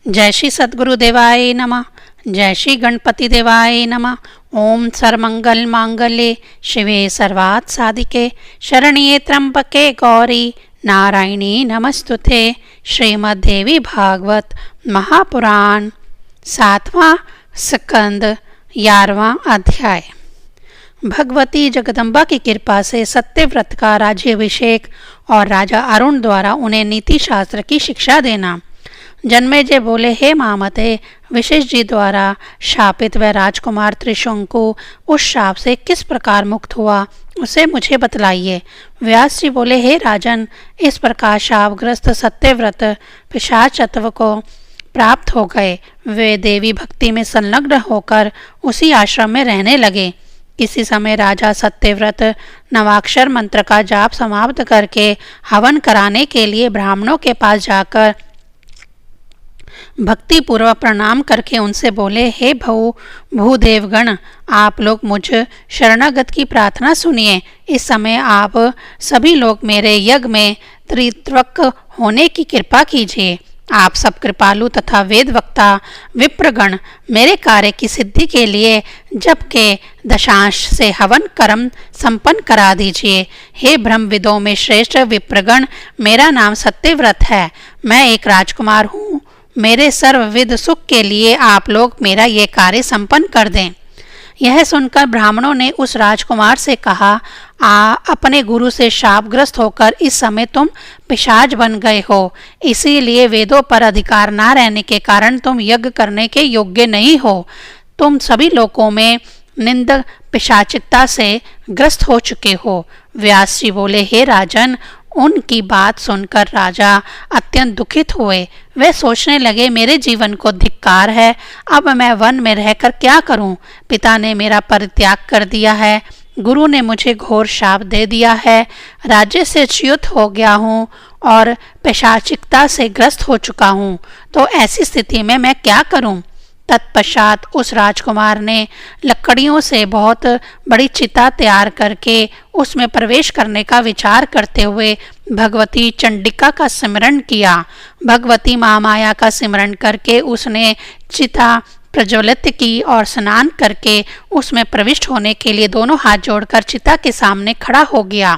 जय श्री सद्गुरुदेवाय नमः। जय श्री गणपति देवाय नमः। ओम सर्वमंगल मांगल्ये शिवे सर्वार्थ साधिके शरण्ये त्र्यंबके गौरी नारायणी नमस्तुते। श्रीमद्देवी भागवत महापुराण 7वां स्कंद 11वां अध्याय। भगवती जगदम्बा की कृपा से सत्यव्रत का राज्याभिषेक और राजा अरुण द्वारा उन्हें नीति शास्त्र की शिक्षा देना। जन्मेजय बोले, हे महामते, विशेष जी द्वारा शापित वह राजकुमार त्रिशंकु उस शाप से किस प्रकार मुक्त हुआ, उसे मुझे बतलाइए। व्यास जी बोले, हे राजन, इस प्रकार शापग्रस्त सत्यव्रत पिशाच तत्व को प्राप्त हो गए। वे देवी भक्ति में संलग्न होकर उसी आश्रम में रहने लगे। किसी समय राजा सत्यव्रत नवाक्षर मंत्र का जाप समाप्त करके हवन कराने के लिए ब्राह्मणों के पास जाकर भक्ति पूर्वक प्रणाम करके उनसे बोले, हे भूदेवगण, आप लोग मुझ शरणागत की प्रार्थना सुनिए। इस समय आप सभी लोग मेरे यज्ञ में त्रित्वक होने की कृपा कीजिए। आप सब कृपालु तथा वेद वक्ता विप्रगण मेरे कार्य की सिद्धि के लिए जप के दशांश से हवन कर्म संपन्न करा दीजिए। हे ब्रह्मविदों में श्रेष्ठ विप्रगण, मेरा नाम सत्यव्रत है। मैं एक राजकुमार हूँ। मेरे सर्वविध सुख के लिए आप लोग मेरा ये कार्य संपन्न कर दें। यह सुनकर ब्राह्मणों ने उस राजकुमार से कहा, अपने गुरु से शापग्रस्त होकर इस समय तुम पिशाच बन गए हो। इसीलिए वेदों पर अधिकार न रहने के कारण तुम यज्ञ करने के योग्य नहीं हो। तुम सभी लोकों में निंद पिशाचिकता से ग्रस्त हो चुके हो। व्यास जी बोले, हे राजन, उनकी बात सुनकर राजा अत्यंत दुखित हुए। वे सोचने लगे, मेरे जीवन को धिक्कार है। अब मैं वन में रहकर क्या करूं? पिता ने मेरा परित्याग कर दिया है। गुरु ने मुझे घोर शाप दे दिया है। राज्य से च्युत हो गया हूं और पिशाचिकता से ग्रस्त हो चुका हूं। तो ऐसी स्थिति में मैं क्या करूं? तत्पश्चात उस राजकुमार ने लकड़ियों से बहुत बड़ी चिता तैयार करके उसमें प्रवेश करने का विचार करते हुए भगवती चंडिका का स्मरण किया। भगवती महामाया का स्मरण करके उसने चिता प्रज्वलित की और स्नान करके उसमें प्रविष्ट होने के लिए दोनों हाथ जोड़कर चिता के सामने खड़ा हो गया।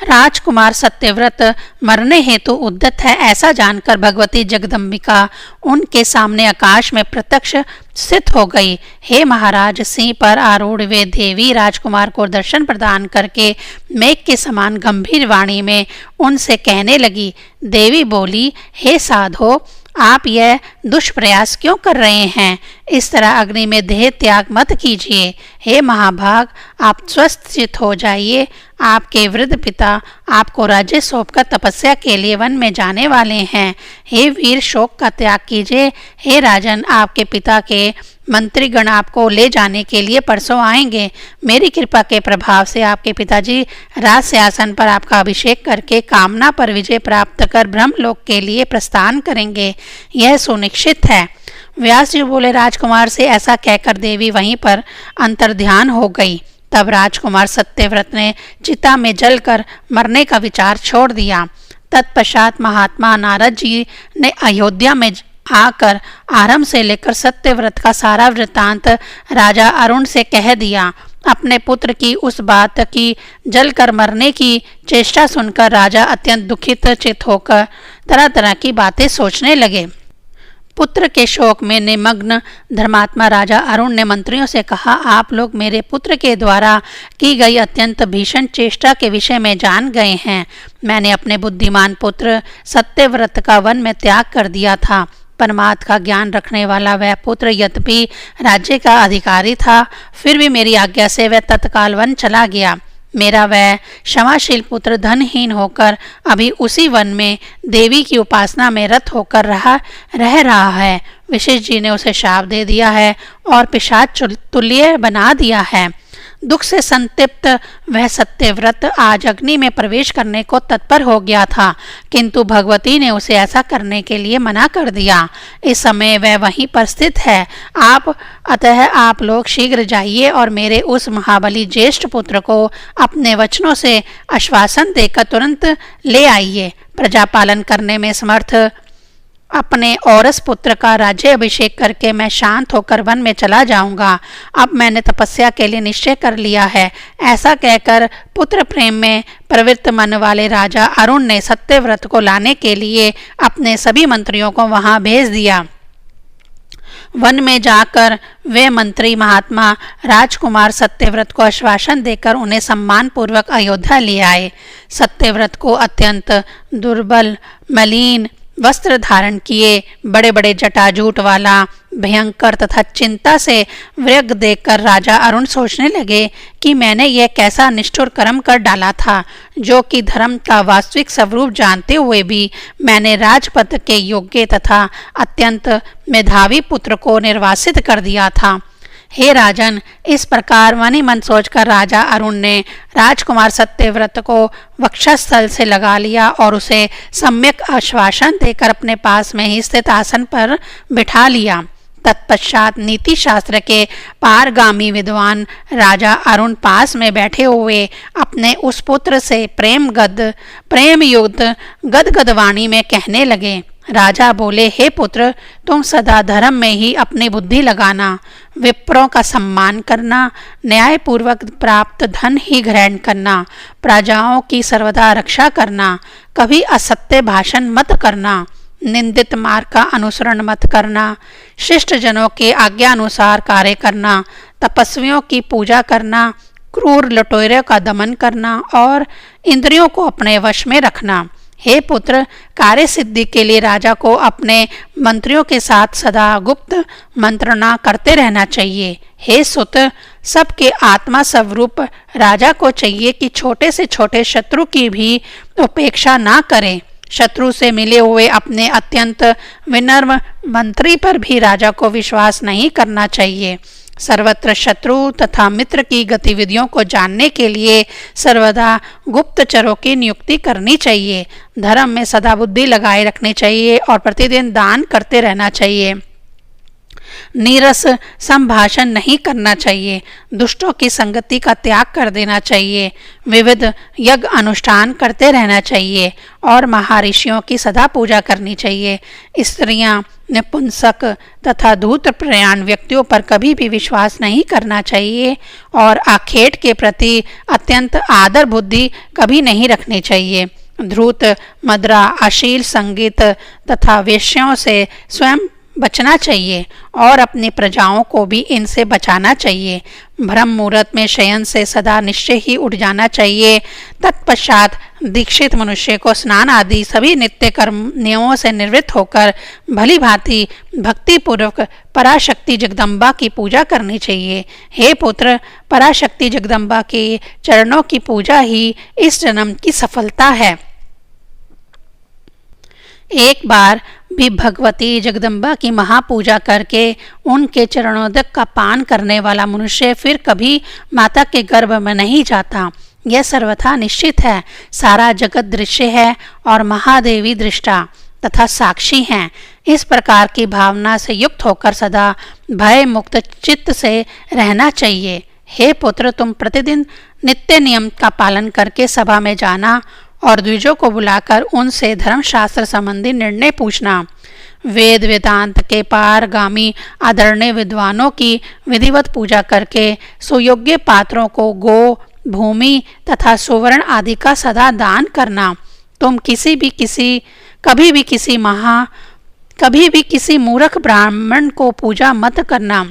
राजकुमार सत्यव्रत मरने हेतु उद्यत है, ऐसा जानकर भगवती जगदम्बिका उनके सामने आकाश में प्रत्यक्ष स्थित हो गई। हे महाराज, सिंह पर आरूढ़ वे देवी राजकुमार को दर्शन प्रदान करके मेघ के समान गंभीर वाणी में उनसे कहने लगी। देवी बोली, हे साधो, आप यह दुष्प्रयास क्यों कर रहे हैं? इस तरह अग्नि में देह त्याग मत कीजिए। हे महाभाग, आप स्वस्थ चित हो जाइए। आपके वृद्ध पिता आपको राज्य सौंपकर तपस्या के लिए वन में जाने वाले हैं। हे वीर, शोक का त्याग कीजिए। हे राजन, आपके पिता के मंत्रीगण आपको ले जाने के लिए परसों आएंगे। मेरी कृपा के प्रभाव से आपके पिताजी राज सिंहासन पर आपका अभिषेक करके कामना पर विजय प्राप्त कर ब्रह्मलोक के लिए प्रस्थान करेंगे। यह सुनिश्चित है। व्यास जी बोले, राजकुमार से ऐसा कहकर देवी वहीं पर अंतर्ध्यान हो गई। तब राजकुमार सत्यव्रत ने चिता में जलकर मरने का विचार छोड़ दिया। तत्पश्चात महात्मा नारद जी ने अयोध्या में आकर आरंभ से लेकर सत्यव्रत का सारा वृत्तांत राजा अरुण से कह दिया। अपने पुत्र की उस बात की जलकर मरने की चेष्टा सुनकर राजा अत्यंत दुखित चित होकर तरह तरह की बातें सोचने लगे। पुत्र के शोक में निमग्न धर्मात्मा राजा अरुण ने मंत्रियों से कहा, आप लोग मेरे पुत्र के द्वारा की गई अत्यंत भीषण चेष्टा के विषय में जान गए हैं। मैंने अपने बुद्धिमान पुत्र सत्यव्रत का वन में त्याग कर दिया था। परमार्थ का ज्ञान रखने वाला वह पुत्र यद्यपि राज्य का अधिकारी था, फिर भी मेरी आज्ञा से वह तत्काल वन चला गया। मेरा वह क्षमाशील पुत्र धनहीन होकर अभी उसी वन में देवी की उपासना में रत होकर रह रहा है। विशेष जी ने उसे शाप दे दिया है और पिशाच तुल्य बना दिया है। दुख से संतप्त वह सत्यव्रत आज अग्नि में प्रवेश करने को तत्पर हो गया था, किंतु भगवती ने उसे ऐसा करने के लिए मना कर दिया। इस समय वह वहीं पर स्थित है। अतः आप लोग शीघ्र जाइए और मेरे उस महाबली ज्येष्ठ पुत्र को अपने वचनों से आश्वासन देकर तुरंत ले आइए। प्रजा पालन करने में समर्थ अपने औरस पुत्र का राज्य अभिषेक करके मैं शांत होकर वन में चला जाऊंगा। अब मैंने तपस्या के लिए निश्चय कर लिया है। ऐसा कहकर पुत्र प्रेम में प्रवृत्त मन वाले राजा अरुण ने सत्यव्रत को लाने के लिए अपने सभी मंत्रियों को वहां भेज दिया। वन में जाकर वे मंत्री महात्मा राजकुमार सत्यव्रत को आश्वासन देकर उन्हें सम्मान पूर्वक अयोध्या ले आए। सत्यव्रत को अत्यंत दुर्बल, मलिन वस्त्र धारण किए, बड़े बड़े जटाजूट वाला, भयंकर तथा चिंता से व्यग्र देखकर राजा अरुण सोचने लगे कि मैंने यह कैसा निष्ठुर कर्म कर डाला था, जो कि धर्म का वास्तविक स्वरूप जानते हुए भी मैंने राजपद के योग्य तथा अत्यंत मेधावी पुत्र को निर्वासित कर दिया था। हे राजन, इस प्रकार मन ही मन सोचकर राजा अरुण ने राजकुमार सत्यव्रत को वक्षस्थल से लगा लिया और उसे सम्यक आश्वासन देकर अपने पास में ही स्थित आसन पर बिठा लिया। तत्पश्चात नीति शास्त्र के पारगामी विद्वान राजा अरुण पास में बैठे हुए अपने उस पुत्र से प्रेम युक्त गदगद वाणी में कहने लगे। राजा बोले, हे पुत्र, तुम सदा धर्म में ही अपनी बुद्धि लगाना, विप्रों का सम्मान करना, न्यायपूर्वक प्राप्त धन ही ग्रहण करना, प्रजाओं की सर्वदा रक्षा करना, कभी असत्य भाषण मत करना, निंदित मार्ग का अनुसरण मत करना, शिष्ट जनों के आज्ञा अनुसार कार्य करना, तपस्वियों की पूजा करना, क्रूर लुटेरों का दमन करना और इंद्रियों को अपने वश में रखना। हे पुत्र, कार्य सिद्धि के लिए राजा को अपने मंत्रियों के साथ सदा गुप्त मंत्रणा करते रहना चाहिए। हे सुत, सबके आत्मा स्वरूप राजा को चाहिए कि छोटे से छोटे शत्रु की भी उपेक्षा ना करे। शत्रु से मिले हुए अपने अत्यंत विनम्र मंत्री पर भी राजा को विश्वास नहीं करना चाहिए। सर्वत्र शत्रु तथा मित्र की गतिविधियों को जानने के लिए सर्वदा गुप्तचरों की नियुक्ति करनी चाहिए। धर्म में सदा बुद्धि लगाए रखनी चाहिए और प्रतिदिन दान करते रहना चाहिए। नीरस संभाषण नहीं करना चाहिए। दुष्टों की संगति का त्याग कर देना चाहिए। विविध यज्ञ अनुष्ठान करते रहना चाहिए और महर्षियों की सदा पूजा करनी चाहिए। स्त्रियां, निपुंसक तथा धूर्त प्रयाण व्यक्तियों पर कभी भी विश्वास नहीं करना चाहिए और आखेट के प्रति अत्यंत आदर बुद्धि कभी नहीं रखनी चाहिए। धूर्त, मदिरा, अश्लील संगीत तथा वेश्याओं से स्वयं बचना चाहिए और अपनी प्रजाओं को भी इनसे बचाना चाहिए। ब्रह्म मुहूर्त में शयन से सदा निश्चय ही उठ जाना चाहिए। तत्पश्चात दीक्षित मनुष्य को स्नान आदि सभी नित्य कर्म नियमों से निवृत्त होकर भली भांति भक्ति पूर्वक पराशक्ति जगदम्बा की पूजा करनी चाहिए। हे पुत्र, पराशक्ति जगदम्बा के चरणों की पूजा ही इस जन्म की सफलता है। एक बार भी भगवती जगदम्बा की महापूजा करके उनके चरणोदक का पान करने वाला मनुष्य फिर कभी माता के गर्भ में नहीं जाता। यह सर्वथा निश्चित है। सारा जगत दृश्य है और महादेवी दृष्टा तथा साक्षी हैं। इस प्रकार की भावना से युक्त होकर सदा भय मुक्त चित्त से रहना चाहिए। हे पुत्र, तुम प्रतिदिन नित्य नियम का पालन करके सभा में जाना और द्विजों को बुलाकर उनसे धर्मशास्त्र संबंधी निर्णय पूछना। वेद वेदांत के पारगामी आदरणीय विद्वानों की विधिवत पूजा करके सुयोग्य पात्रों को गो, भूमि तथा सुवर्ण आदि का सदा दान करना। तुम कभी भी किसी मूर्ख ब्राह्मण को पूजा मत करना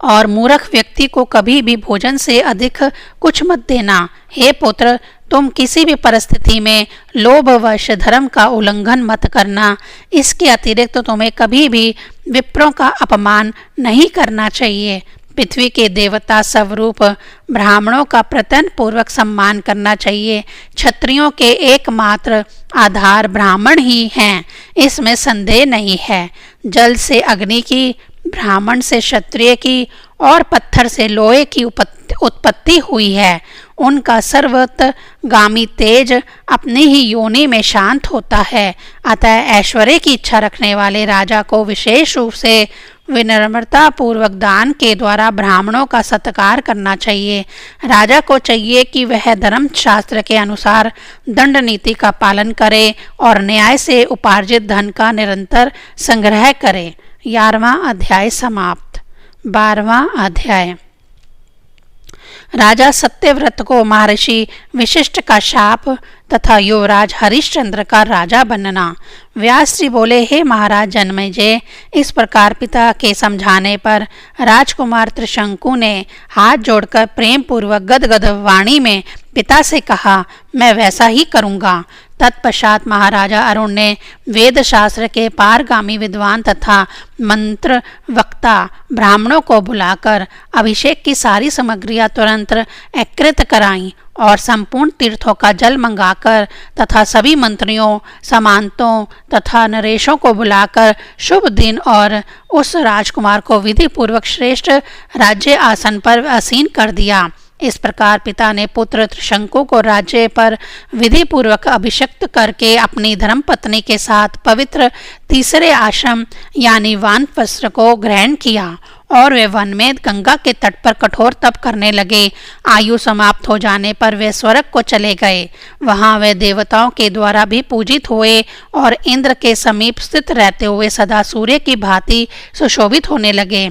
और मूर्ख व्यक्ति को कभी भी भोजन से अधिक कुछ मत देना। हे पुत्र, तुम किसी भी परिस्थिति में लोभवश धर्म का उल्लंघन मत करना। इसके अतिरिक्त तुम्हें कभी भी विप्रों का अपमान नहीं करना चाहिए। पृथ्वी के देवता स्वरूप ब्राह्मणों का प्रयत्न पूर्वक सम्मान करना चाहिए। क्षत्रियों के एकमात्र आधार ब्राह्मण ही हैं, इसमें संदेह नहीं है। जल से अग्नि की, ब्राह्मण से क्षत्रिय की और पत्थर से लोहे की उत्पत्ति हुई है। उनका सर्वतगामी तेज अपनी ही योनि में शांत होता है। अतः ऐश्वर्य की इच्छा रखने वाले राजा को विशेष रूप से विनम्रता पूर्वक दान के द्वारा ब्राह्मणों का सत्कार करना चाहिए। राजा को चाहिए कि वह धर्म शास्त्र के अनुसार दंड नीति का पालन करे और न्याय से उपार्जित धन का निरंतर संग्रह करे। 11वां अध्याय समाप्त। 12वां अध्याय। राजा सत्यव्रत को महर्षि वशिष्ठ का शाप तथा युवराज हरिश्चंद्र का राजा बनना। व्यास जी बोले, हे महाराज जन्मेजय, इस प्रकार पिता के समझाने पर राजकुमार त्रिशंकु ने हाथ जोड़कर प्रेम पूर्वक गदगद वाणी में पिता से कहा, मैं वैसा ही करूँगा। तत्पश्चात महाराजा अरुण ने वेद शास्त्र के पारगामी विद्वान तथा मंत्र वक्ता ब्राह्मणों को बुलाकर अभिषेक की सारी सामग्रियां तुरंत एकत्रित कराईं और संपूर्ण तीर्थों का जल मंगाकर तथा सभी मंत्रियों, सामंतों तथा नरेशों को बुलाकर शुभ दिन और उस राजकुमार को विधि पूर्वक श्रेष्ठ राज्य आसन पर आसीन कर दिया। इस प्रकार पिता ने पुत्र त्रिशंकु को राज्य पर विधि पूर्वक अभिषिक्त करके अपनी धर्मपत्नी के साथ पवित्र तीसरे आश्रम यानी वानप्रस्थ को ग्रहण किया और वे वन में गंगा के तट पर कठोर तप करने लगे। आयु समाप्त हो जाने पर वे स्वर्ग को चले गए। वहां वे देवताओं के द्वारा भी पूजित हुए और इंद्र के समीप स्थित रहते हुए सदा सूर्य की भांति सुशोभित होने लगे।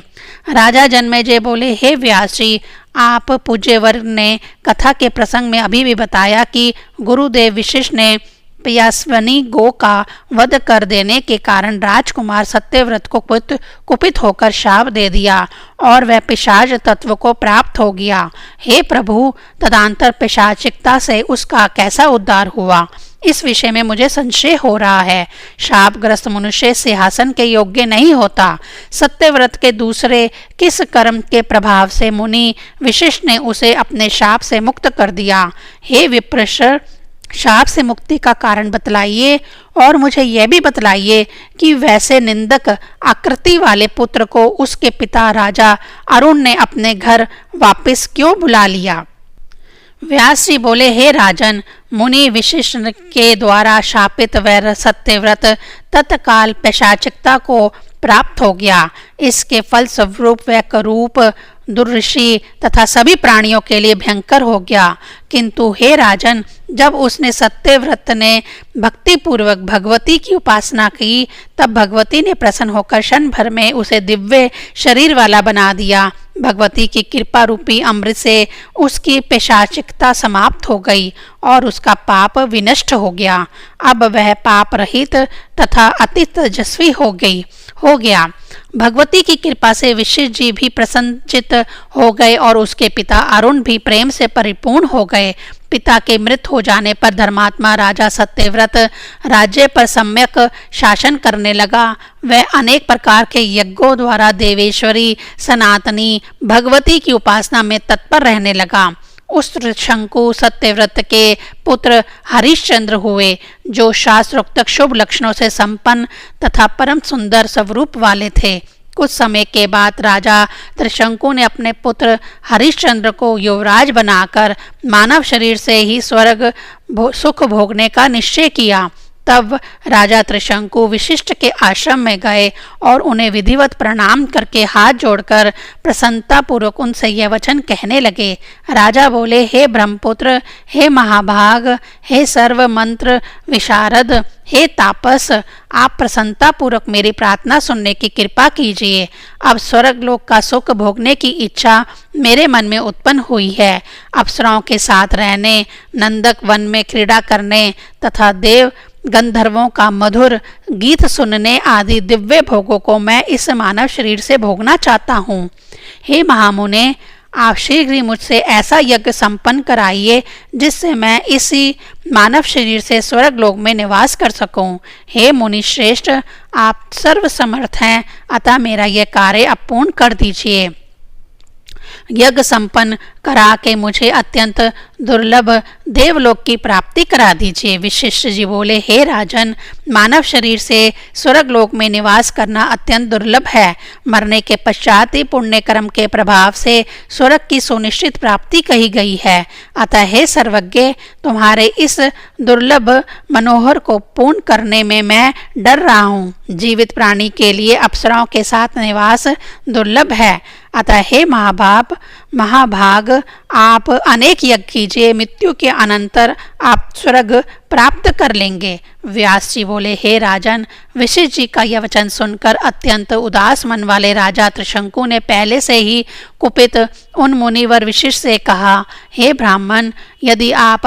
राजा जन्मेजय बोले, हे व्यास जी, आप पूज्यवर ने कथा के प्रसंग में अभी भी बताया कि गुरुदेव वशिष्ठ ने पयास्विनी गो का वध कर देने के कारण राजकुमार सत्यव्रत को कुपित होकर शाप दे दिया और वह पिशाच तत्व को प्राप्त हो गया। हे प्रभु, तदंतर पिशाचिकता से उसका कैसा उद्धार हुआ, इस विषय में मुझे संशय हो रहा है। शापग्रस्त मनुष्य सिंहासन के योग्य नहीं होता। सत्यव्रत के दूसरे किस कर्म के प्रभाव से मुनि वशिष्ठ ने उसे अपने शाप से मुक्त कर दिया? हे विप्रश्र, शाप से मुक्ति का कारण बतलाइए और मुझे यह भी बतलाइए कि वैसे निंदक आकृति वाले पुत्र को उसके पिता राजा अरुण ने अपने घर वापस क्यों बुला लिया? व्यास जी बोले, हे राजन, मुनि वशिष्ठ के द्वारा शापित वैर सत्यव्रत तत्काल पैशाचिकता को प्राप्त हो गया। इसके फल स्वरूप वह करूप, दुर्ऋषि तथा सभी प्राणियों के लिए भयंकर हो गया। किंतु हे राजन, जब उसने सत्यव्रत ने भक्ति पूर्वक भगवती की उपासना की, तब भगवती ने प्रसन्न होकर क्षण भर में उसे दिव्य शरीर वाला बना दिया। भगवती की कृपा रूपी अमृत से उसकी पैशाचिकता समाप्त हो गई और उसका पाप विनष्ट हो गया। अब वह पाप रहित तथा अति तेजस्वी हो गया। भगवती की कृपा से वशिष्ठ जी भी प्रसन्नचित्त हो गए और उसके पिता अरुण भी प्रेम से परिपूर्ण हो गए। पिता के मृत हो जाने पर धर्मात्मा राजा सत्यव्रत राज्य पर सम्यक शासन करने लगा। वह अनेक प्रकार के यज्ञों द्वारा देवेश्वरी सनातनी भगवती की उपासना में तत्पर रहने लगा। उस त्रिशंकु सत्यव्रत के पुत्र हरिश्चंद्र हुए, जो शास्त्रोक्त शुभ लक्षणों से संपन्न तथा परम सुंदर स्वरूप वाले थे। कुछ समय के बाद राजा त्रिशंकु ने अपने पुत्र हरिश्चंद्र को युवराज बनाकर मानव शरीर से ही स्वर्ग सुख भोगने का निश्चय किया। तब राजा त्रिशंकु वशिष्ठ के आश्रम में गए और उन्हें विधिवत प्रणाम करके हाथ जोड़कर प्रसन्नता पूर्वक उनसे यह वचन कहने लगे। राजा बोले, हे ब्रह्मपुत्र, हे महाभाग, हे सर्व मंत्र विशारद, हे तापस, आप प्रसन्नता पूर्वक मेरी प्रार्थना सुनने की कृपा कीजिए। अब स्वर्ग लोक का सुख भोगने की इच्छा मेरे मन में उत्पन्न हुई है। अप्सराओं के साथ रहने, नंदक वन में क्रीड़ा करने तथा देव गंधर्वों का मधुर गीत सुनने आदि दिव्य भोगों को मैं इस मानव शरीर से भोगना चाहता हूँ। हे महामुने, आप शीघ्र ही मुझसे ऐसा यज्ञ संपन्न कराइए जिससे मैं इसी मानव शरीर से स्वर्ग लोक में निवास कर सकूं। हे मुनि श्रेष्ठ, आप सर्व समर्थ हैं, अतः मेरा यह कार्य अब पूर्ण कर दीजिए। यज्ञ संपन्न करा के मुझे अत्यंत दुर्लभ देवलोक की प्राप्ति करा दीजिए। वशिष्ठ जी बोले, हे राजन, मानव शरीर से स्वर्गलोक में निवास करना अत्यंत दुर्लभ है। मरने के पश्चात ही पुण्य कर्म के प्रभाव से स्वर्ग की सुनिश्चित प्राप्ति कही गई है। अतः हे सर्वज्ञ, तुम्हारे इस दुर्लभ मनोहर को पूर्ण करने में मैं डर रहा हूँ। जीवित प्राणी के लिए अप्सराओं के साथ निवास दुर्लभ है। अतः हे महाभाग, आप अनेक यज्ञ कीजिए, मृत्यु के अनंतर आप स्वर्ग प्राप्त कर लेंगे। व्यास जी बोले, हे राजन, वशिष्ठ जी का यह वचन सुनकर अत्यंत उदास मन वाले राजा त्रिशंकु ने पहले से ही कुपित उन मुनिवर वशिष्ठ से कहा, हे ब्राह्मण, यदि आप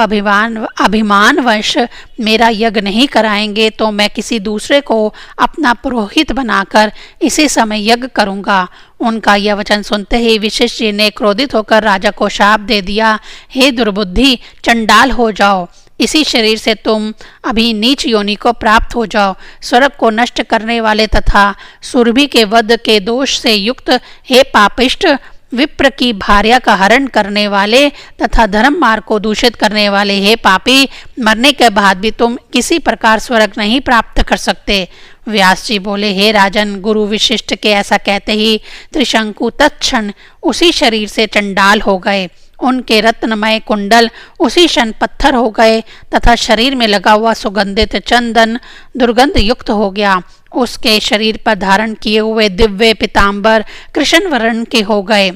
अभिमानवश मेरा यज्ञ नहीं कराएंगे तो मैं किसी दूसरे को अपना पुरोहित बनाकर इसी समय यज्ञ करूंगा। उनका यह वचन सुनते ही वशिष्ठ जी ने क्रोधित होकर राजा को शाप दे दिया, हे दुर्बुद्धि, चंडाल हो जाओ, इसी शरीर से तुम अभी नीच योनि को प्राप्त हो जाओ। स्वर्ग को नष्ट करने वाले तथा सुरभि के वध के दोष से युक्त हे पापिष्ट, विप्र की भार्या का हरण करने वाले तथा धर्म मार्ग को दूषित करने वाले हे पापी, मरने के बाद भी तुम किसी प्रकार स्वर्ग नहीं प्राप्त कर सकते। व्यास जी बोले, हे राजन, गुरु वशिष्ठ के ऐसा कहते ही त्रिशंकु तत्क्षण उसी शरीर से चंडाल हो गए। उनके रत्नमय कुंडल उसी क्षण पत्थर हो गए तथा शरीर में लगा हुआ सुगंधित चंदन दुर्गंध युक्त हो गया। उसके शरीर पर धारण किए हुए दिव्य पीतांबर कृष्ण वर्ण के हो गए।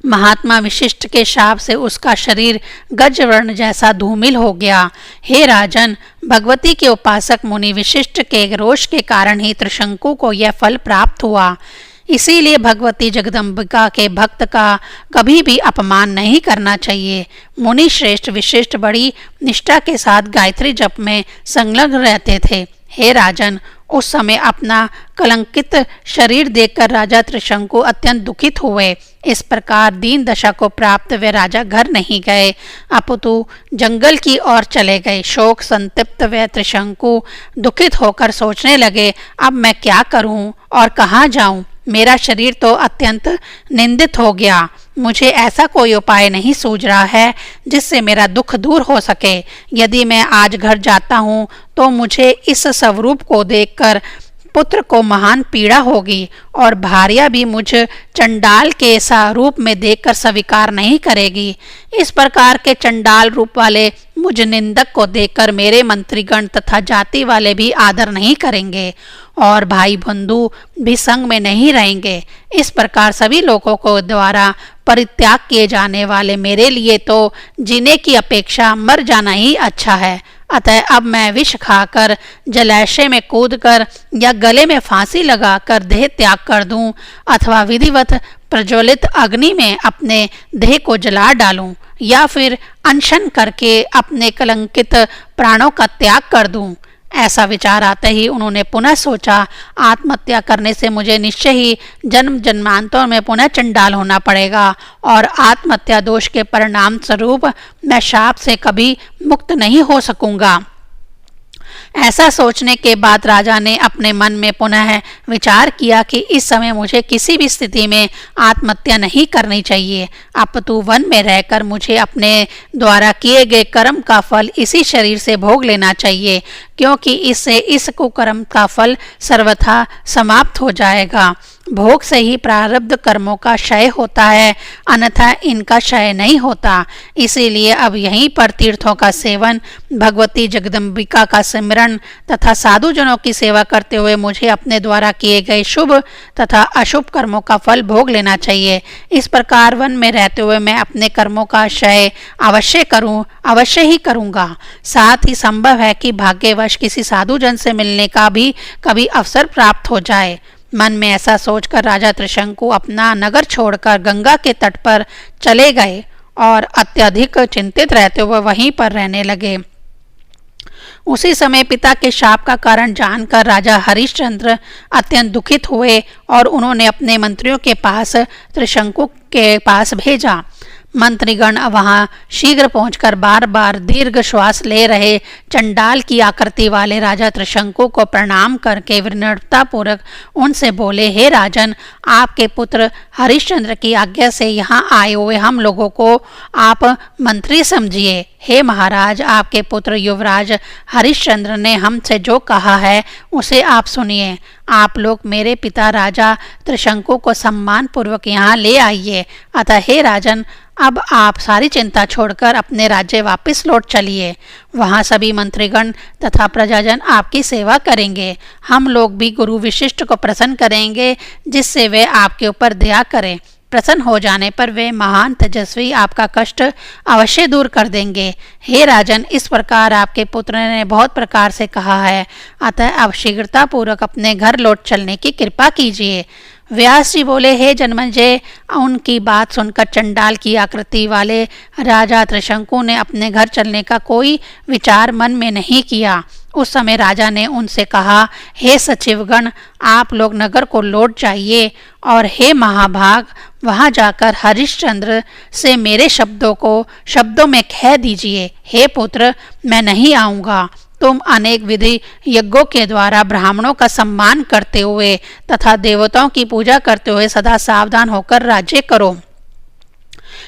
महात्मा विशिष्ट के शाप से उसका शरीर गजवर्ण जैसा धूमिल हो गया। हे राजन, भगवती के उपासक मुनि विशिष्ट के रोष के कारण ही त्रिशंकु को यह फल प्राप्त हुआ। इसीलिए भगवती जगदम्बिका के भक्त का कभी भी अपमान नहीं करना चाहिए। मुनि श्रेष्ठ विशिष्ट बड़ी निष्ठा के साथ गायत्री जप में संलग्न रहते थे। हे राजन, उस समय अपना कलंकित शरीर देखकर राजा त्रिशंकु अत्यंत दुखित हुए। इस प्रकार दीन दशा को प्राप्त वे राजा घर नहीं गए, अपितु जंगल की ओर चले गए। शोक संतप्त वे त्रिशंकु दुखित होकर सोचने लगे, अब मैं क्या करूं और कहाँ जाऊं? मेरा शरीर तो अत्यंत निंदित हो गया। मुझे ऐसा कोई उपाय नहीं सूझ रहा है जिससे मेरा दुख दूर हो सके। यदि मैं आज घर जाता हूँ तो मुझे इस स्वरूप को देखकर पुत्र को महान पीड़ा होगी और भार्या भी मुझ चंडाल के सा रूप में देखकर स्वीकार नहीं करेगी। इस प्रकार के चंडाल रूप वाले मुझ निंदक को देखकर मेरे मंत्रीगण तथा जाति वाले भी आदर नहीं करेंगे और भाई बंधु भी संग में नहीं रहेंगे। इस प्रकार सभी लोगों को द्वारा परित्याग किए जाने वाले मेरे लिए तो जीने की अपेक्षा मर जाना ही अच्छा है। अतः अब मैं विष खाकर जलाशय में कूदकर या गले में फांसी लगाकर देह त्याग कर दूं अथवा विधिवत प्रज्वलित अग्नि में अपने देह को जला डालूं या फिर अनशन करके अपने कलंकित प्राणों का त्याग कर दूं। ऐसा विचार आते ही उन्होंने पुनः सोचा, आत्महत्या करने से मुझे निश्चय ही जन्म जन्मांतरों में पुनः चंडाल होना पड़ेगा और आत्महत्या दोष के परिणाम स्वरूप मैं शाप से कभी मुक्त नहीं हो सकूंगा। ऐसा सोचने के बाद राजा ने अपने मन में पुनः विचार किया कि इस समय मुझे किसी भी स्थिति में आत्महत्या नहीं करनी चाहिए, अपितु वन में रहकर मुझे अपने द्वारा किए गए कर्म का फल इसी शरीर से भोग लेना चाहिए, क्योंकि इससे इस कुकर्म का फल सर्वथा समाप्त हो जाएगा। भोग से ही प्रारब्ध कर्मों का क्षय होता है, अन्यथा इनका क्षय नहीं होता। इसीलिए अब यहीं पर तीर्थों का सेवन, भगवती जगदम्बिका का सिमरन तथा साधु जनों की सेवा करते हुए मुझे अपने द्वारा किए गए शुभ तथा अशुभ कर्मों का फल भोग लेना चाहिए। इस प्रकार वन में रहते हुए मैं अपने कर्मों का क्षय अवश्य ही करूँगा। साथ ही संभव है कि भाग्यवश किसी साधु जन से मिलने का भी कभी अवसर प्राप्त हो जाए। मन में ऐसा सोचकर राजा त्रिशंकु अपना नगर छोड़कर गंगा के तट पर चले गए और अत्यधिक चिंतित रहते हुए वहीं पर रहने लगे। उसी समय पिता के शाप का कारण जानकर राजा हरिश्चंद्र अत्यंत दुखित हुए और उन्होंने अपने मंत्रियों के पास त्रिशंकु के पास भेजा। मंत्रीगण वहां शीघ्र पहुंचकर बार बार दीर्घ श्वास ले रहे चंडाल की आकृति वाले राजा त्रिशंकु को प्रणाम करके विनम्रता पूर्वक उनसे बोले, हे राजन, आपके पुत्र हरिश्चंद्र की आज्ञा से यहाँ आए हुए हम लोगों को आप मंत्री समझिए। हे महाराज, आपके पुत्र युवराज हरिश्चंद्र ने हमसे जो कहा है उसे आप सुनिए। आप लोग मेरे पिता राजा त्रिशंकु को सम्मान पूर्वक यहाँ ले आइए। अतः हे राजन, अब आप सारी चिंता छोड़कर अपने राज्य वापस लौट चलिए। वहाँ सभी मंत्रीगण तथा प्रजाजन आपकी सेवा करेंगे। हम लोग भी गुरु विशिष्ट को प्रसन्न करेंगे, जिससे वे आपके ऊपर दया करें। प्रसन्न हो जाने पर वे महान तेजस्वी आपका कष्ट अवश्य दूर कर देंगे। हे राजन, इस प्रकार आपके पुत्र ने बहुत प्रकार से कहा है, अतः अब शीघ्रता पूर्वक अपने घर लौट चलने की कृपा कीजिए। व्यास जी बोले, हे जन्मेजय, उनकी बात सुनकर चंडाल की आकृति वाले राजा त्रिशंकु ने अपने घर चलने का कोई विचार मन में नहीं किया। उस समय राजा ने उनसे कहा, हे सचिवगण, आप लोग नगर को लौट जाइए और हे महाभाग, वहां जाकर हरिश्चंद्र से मेरे शब्दों को शब्दों में कह दीजिए, हे पुत्र, मैं नहीं आऊँगा। तुम अनेक विधि यज्ञों के द्वारा ब्राह्मणों का सम्मान करते हुए तथा देवताओं की पूजा करते हुए सदा सावधान होकर राज्य करो।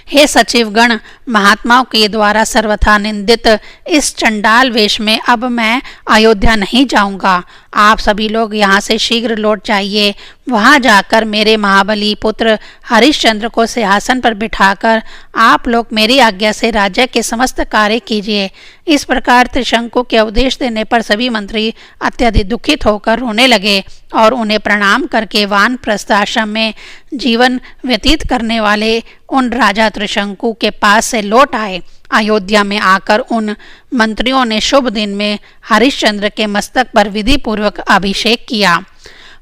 हे सचिवगण, महात्माओं के द्वारा सर्वथा निंदित इस चंडाल वेश में अब मैं अयोध्या नहीं जाऊंगा। आप सभी लोग यहाँ से शीघ्र लौट जाइए। वहाँ जाकर मेरे महाबली पुत्र हरिश्चंद्र को सिंहासन पर बिठाकर आप लोग मेरी आज्ञा से राज्य के समस्त कार्य कीजिए। इस प्रकार त्रिशंकु के उपदेश देने पर सभी मंत्री अत्यधिक दुखित होकर रोने लगे और उन्हें प्रणाम करके वानप्रस्थ आश्रम में जीवन व्यतीत करने वाले उन राजा त्रिशंकु के पास से लौट आए। अयोध्या में आकर उन मंत्रियों ने शुभ दिन में हरिश्चंद्र के मस्तक पर विधि पूर्वक अभिषेक किया।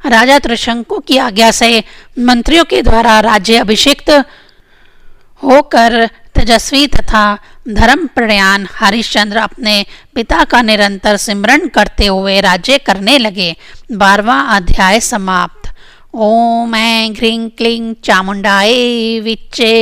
राजा त्रिशंकु की आज्ञा से मंत्रियों के द्वारा राज्य अभिषिक्त होकर तेजस्वी तथा धर्मपरायण हरिश्चंद्र अपने पिता का निरंतर सिमरन करते हुए राज्य करने लगे। 12वां अध्याय समाप्त। ओम ऐं ह्रीं क्लीं चामुंडाय विच्चे।